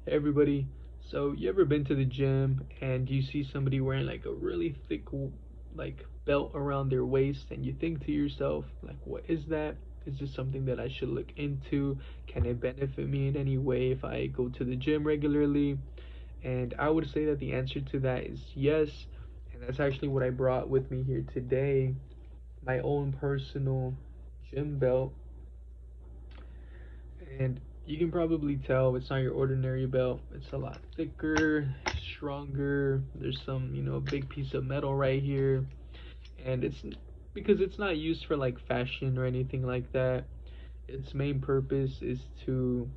Everybody. So you ever been to the gym and you see somebody wearing like a really thick like belt around their waist and you think to yourself like, what is that? Is this something that I should look into? Can it benefit me in any way if I go to the gym regularly? And I would say that the answer to that is yes. And that's actually what I brought with me here today, my own personal gym belt. And you can probably tell it's not your ordinary belt. It's a lot thicker, stronger. There's some, big piece of metal right here. And it's because it's not used for like fashion or anything like that. Its main purpose is to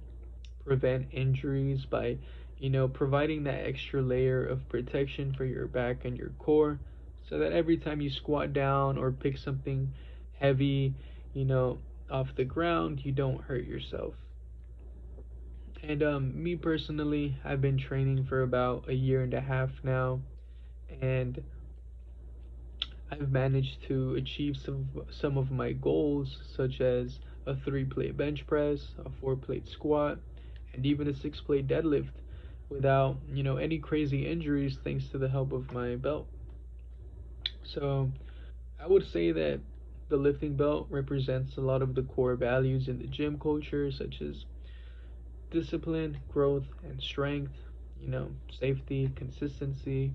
prevent injuries by, providing that extra layer of protection for your back and your core so that every time you squat down or pick something heavy, you know, off the ground, you don't hurt yourself. And me personally, I've been training for about a year and a half now, and I've managed to achieve some of my goals, such as a 3-plate bench press, a 4-plate squat, and even a 6-plate deadlift, without any crazy injuries, thanks to the help of my belt. So I would say that the lifting belt represents a lot of the core values in the gym culture, such as discipline, growth, and strength, safety, consistency.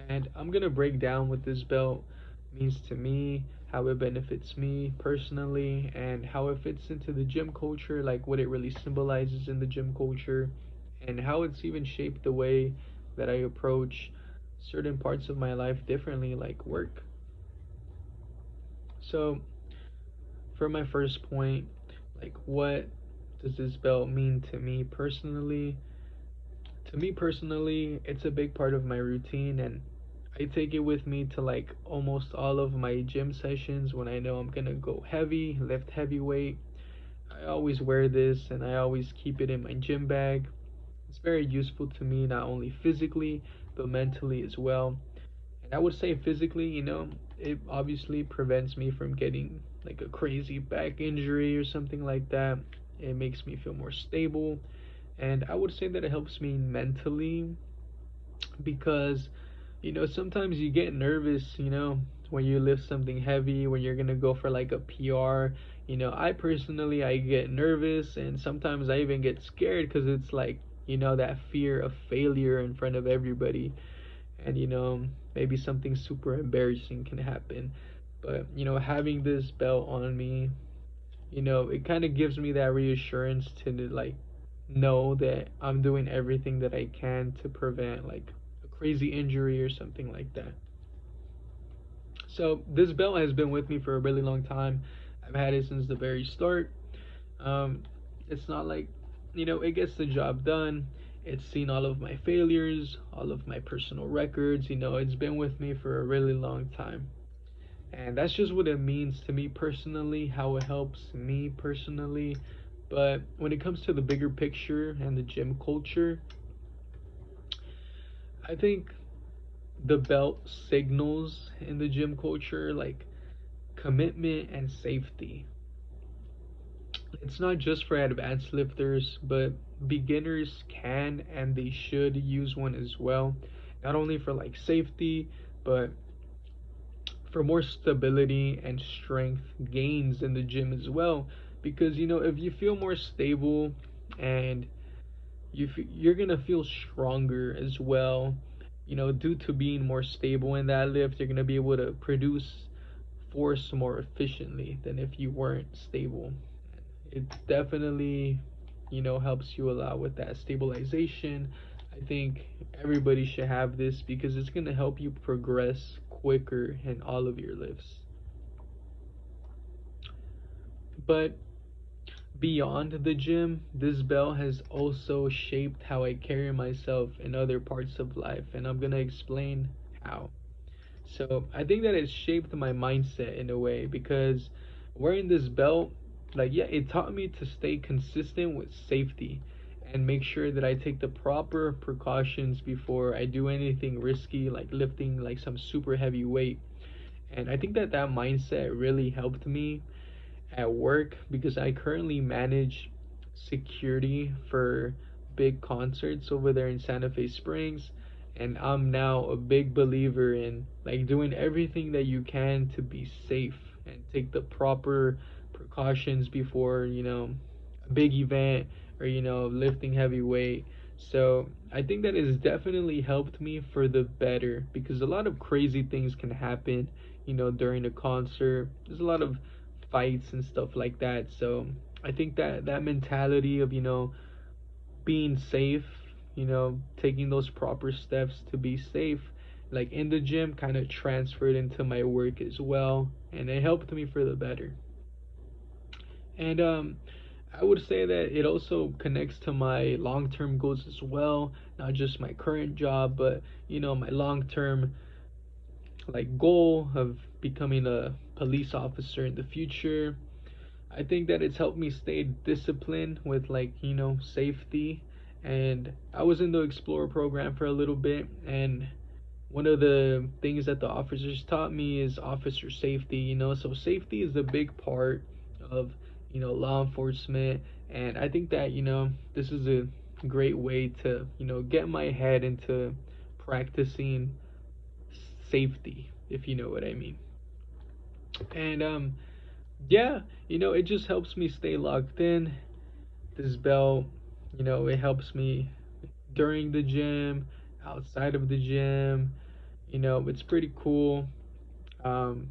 And I'm gonna break down what this belt means to me, how it benefits me personally, and how it fits into the gym culture, like what it really symbolizes in the gym culture, and how it's even shaped the way that I approach certain parts of my life differently, like work. So, for my first point, like what does this belt mean to me personally? To me personally, it's a big part of my routine, and I take it with me to like almost all of my gym sessions when I know I'm gonna go heavy, lift heavy weight. I always wear this and I always keep it in my gym bag. It's very useful to me, not only physically, but mentally as well. And I would say physically, it obviously prevents me from getting like a crazy back injury or something like that. It makes me feel more stable. And I would say that it helps me mentally because sometimes you get nervous, when you lift something heavy, when you're gonna go for like a PR. I personally, I get nervous and sometimes I even get scared because it's like, that fear of failure in front of everybody. And maybe something super embarrassing can happen. But having this belt on me, it kind of gives me that reassurance to like know that I'm doing everything that I can to prevent like a crazy injury or something like that. So this belt has been with me for a really long time. I've had it since the very start. Um, it's not like, it gets the job done. It's seen all of my failures, all of my personal records. It's been with me for a really long time. And that's just what it means to me personally, how it helps me personally. But when it comes to the bigger picture and the gym culture, I think the belt signals in the gym culture like commitment and safety. It's not just for advanced lifters, but beginners can and they should use one as well. Not only for like safety, but for more stability and strength gains in the gym as well. Because if you feel more stable and you're gonna feel stronger as well. Due to being more stable in that lift, you're gonna be able to produce force more efficiently than if you weren't stable. It definitely, helps you a lot with that stabilization. I think everybody should have this because it's gonna help you progress quicker in all of your lifts. But beyond the gym, this belt has also shaped how I carry myself in other parts of life, and I'm gonna explain how. So, I think that it shaped my mindset in a way because wearing this belt, like, yeah, it taught me to stay consistent with safety and make sure that I take the proper precautions before I do anything risky, like lifting like some super heavy weight. And I think that that mindset really helped me at work because I currently manage security for big concerts over there in Santa Fe Springs, and I'm now a big believer in like doing everything that you can to be safe and take the proper precautions before, a big event, or lifting heavy weight. So I think that has definitely helped me for the better, because a lot of crazy things can happen, during a concert. There's a lot of fights and stuff like that. So I think that that mentality of, being safe, taking those proper steps to be safe, like in the gym, kind of transferred into my work as well, and it helped me for the better. And I would say that it also connects to my long-term goals as well, not just my current job, but my long-term like goal of becoming a police officer in the future. I think that it's helped me stay disciplined with, like, safety. And I was in the Explorer program for a little bit, and one of the things that the officers taught me is officer safety, so safety is a big part of, law enforcement. And I think that, this is a great way to, get my head into practicing safety, if you know what I mean. And yeah, it just helps me stay locked in. This belt, it helps me during the gym, outside of the gym. It's pretty cool. Um,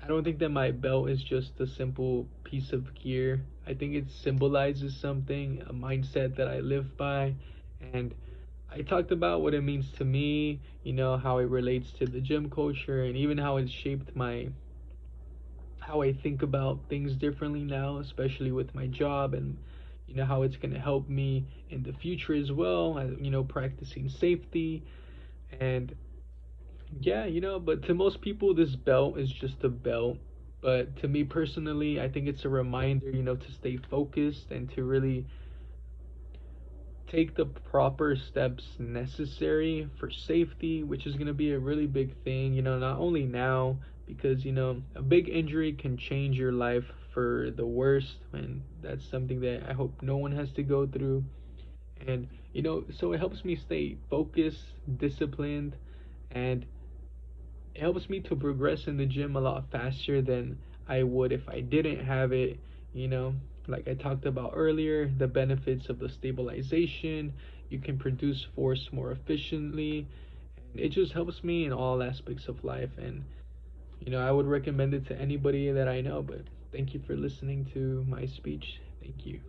I don't think that my belt is just a simple piece of gear. I think it symbolizes something, a mindset that I live by. And I talked about what it means to me, how it relates to the gym culture, and even how it shaped how I think about things differently now, especially with my job, and how it's going to help me in the future as well, practicing safety. And yeah, but to most people, this belt is just a belt. But to me personally, I think it's a reminder, to stay focused and to really take the proper steps necessary for safety, which is going to be a really big thing, not only now, because, a big injury can change your life for the worst, and that's something that I hope no one has to go through. And, so it helps me stay focused, disciplined, and it helps me to progress in the gym a lot faster than I would if I didn't have it, you know. Like I talked about earlier, the benefits of the stabilization, you can produce force more efficiently, and it just helps me in all aspects of life. And, I would recommend it to anybody that I know. But thank you for listening to my speech. Thank you.